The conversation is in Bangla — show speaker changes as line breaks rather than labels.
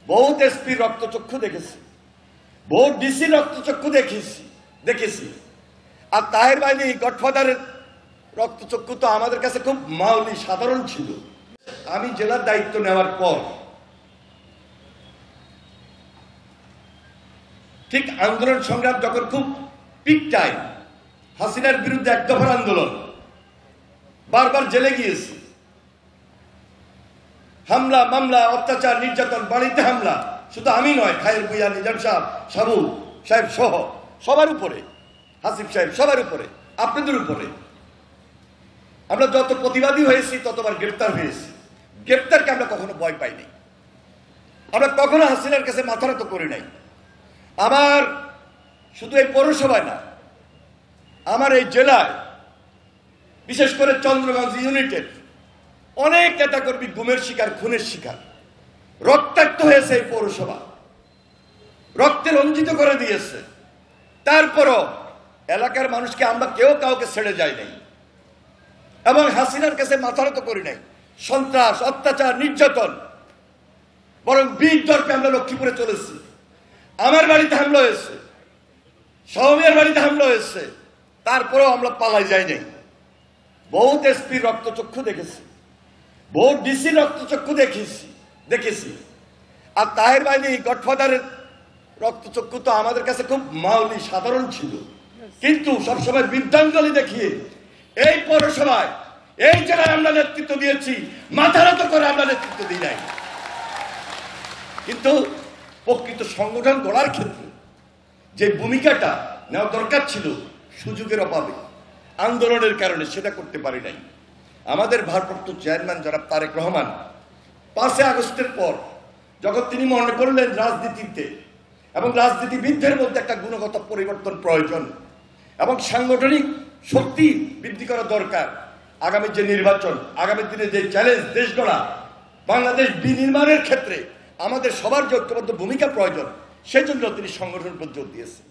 বহুত এসপি রক্তচক্ষু দেখেছি, বহুত ডিসি রক্তচক্ষু দেখেছি। আর তাহের বাহিনী গডফাদারের রক্তচক্ষু তো আমাদের কাছে খুব মাউলি সাধারণ ছিল। আমি জেলার দায়িত্ব নেওয়ার পর ঠিক আন্দোলন সংগ্রাম যখন খুব পিক টাইম, হাসিনার বিরুদ্ধে এক দফার আন্দোলন, বারবার জেলে গিয়েছি, হামলা মামলা অত্যাচার নির্যাতন, বাড়িতে হামলা, শুধু আমি নয়, খায়ের ভুইয়া, নিজাম সাহেব, সাবু সাহেব সহ সবার উপরে, হাসিফ সাহেব সবার উপরে, আপনাদের উপরে। আমরা যত প্রতিবাদী হয়েছি ততবার গ্রেপ্তার হয়েছি। গ্রেপ্তারকে আমরা কখনো ভয় পাইনি, আমরা কখনো হাসিনার কাছে মাথা নত করি নাই। আমার শুধু এই পৌরসভায় না, আমার এই জেলায়, বিশেষ করে চন্দ্রগঞ্জ ইউনিটের অনেক নেতাকর্মী গুমের শিকার, খুনের শিকার, রক্তাক্ত হয়েছে এই পৌরসভা, রক্তে রঞ্জিত করে দিয়েছে। তারপরও এলাকার মানুষকে আমরা কেউ কাউকে ছেড়ে যাই নাই এবং হাসিনার কাছে মাথা নত করি নাই। সন্ত্রাস, অত্যাচার, নির্যাতন, বরং বীর দর্পে আমরা লক্ষ্মীপুরে চলেছি। আমার বাড়িতে হামলা হয়েছে, সৌমিয়ার বাড়িতে হামলা হয়েছে, তারপরেও আমরা পালাই যাই নাই। বহুত এসপি রক্তচক্ষু দেখেছি, বহুত ডিসি রক্তচক্ষু দেখেছি। আর তাহের বাহিনী গডফাদারের রক্তচক্ষু তো আমাদের কাছে খুব মাউলি সাধারণ ছিল। কিন্তু সবসময় বৃদ্ধাঞ্জলি দেখিয়ে এই পৌরসভায়, এই জেলায় আমরা নেতৃত্ব দিয়েছি, মাথা নত করে আমরা নেতৃত্ব দিই নাই। কিন্তু প্রকৃত সংগঠন গড়ার ক্ষেত্রে যে ভূমিকাটা নেওয়া দরকার ছিল, সুযোগের অভাবে, আন্দোলনের কারণে সেটা করতে পারি নাই। আমাদের ভারপ্রাপ্ত চেয়ারম্যান জনাব তারেক রহমান 5 আগস্টের পর যখন তিনি মনে করলেন রাজনীতিতে এবং রাজনীতিবিদদের মধ্যে একটা গুণগত পরিবর্তন প্রয়োজন এবং সাংগঠনিক শক্তি বৃদ্ধি করা দরকার, আগামী যে নির্বাচন, আগামী দিনে যে চ্যালেঞ্জ, দেশ গড়া, বাংলাদেশ বিনির্মাণের ক্ষেত্রে আমাদের সবার যে ঐক্যবদ্ধ ভূমিকা প্রয়োজন, সেই জন্য তিনি সংগঠনের উপর জোর দিয়েছেন।